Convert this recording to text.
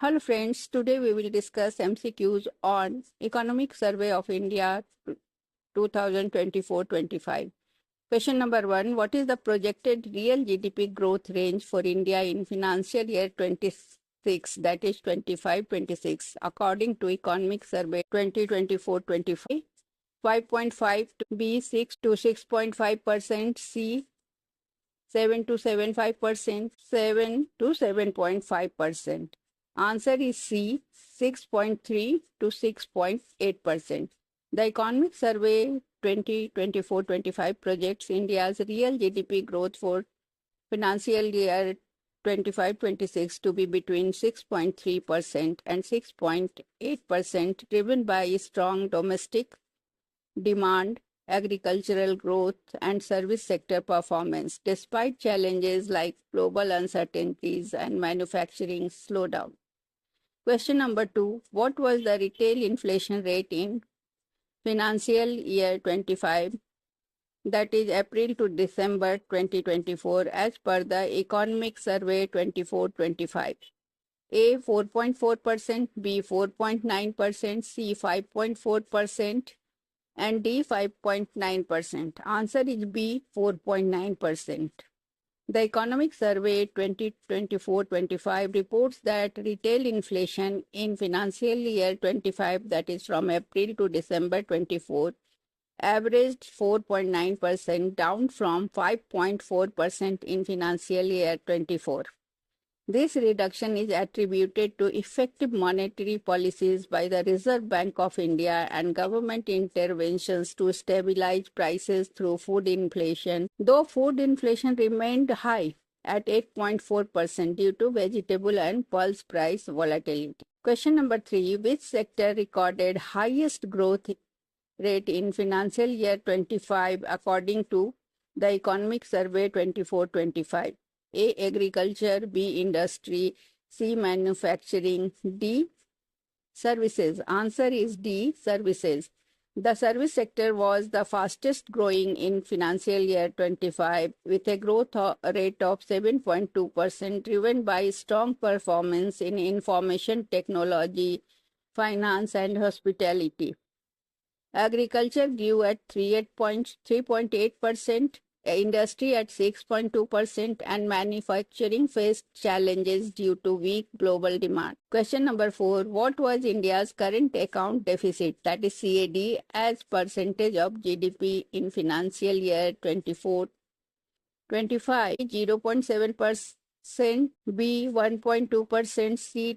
Hello friends, today we will discuss MCQs on Economic Survey of India 2024-25. Question number 1. What is the projected real GDP growth range for India in financial year 26, that is 25-26, according to Economic Survey 2024-25? 5.5 to B 6 to 6.5%, C 7 to 7.5%, 7 to 7.5%. Answer is C, 6.3 to 6.8%. The Economic Survey 2024-25 projects India's real GDP growth for financial year 25-26 to be between 6.3% and 6.8%, driven by strong domestic demand, agricultural growth, and service sector performance, despite challenges like global uncertainties and manufacturing slowdown. Question number 2. What was the retail inflation rate in financial year 25, that is April to December 2024, as per the Economic Survey 24-25? A 4.4%, B 4.9%, C 5.4%, and D 5.9%. Answer is B 4.9%. The Economic Survey 2024-25 reports that retail inflation in financial year 25, that is from April to December 24, averaged 4.9%, down from 5.4% in financial year 24. This reduction is attributed to effective monetary policies by the Reserve Bank of India and government interventions to stabilize prices through food inflation, though food inflation remained high at 8.4% due to vegetable and pulse price volatility. Question number 3. Which sector recorded highest growth rate in financial year 25 according to the Economic Survey 24-25? A. Agriculture, B. Industry, C. Manufacturing, D. Services. Answer is D. Services. The service sector was the fastest growing in financial year 25, with a growth rate of 7.2%, driven by strong performance in information technology, finance, and hospitality. Agriculture grew at 3.8%, industry at 6.2%, and manufacturing faced challenges due to weak global demand. Question number 4. What was India's current account deficit, that is CAD, as percentage of GDP in financial year 24-25? 0.7%, B 1.2%, C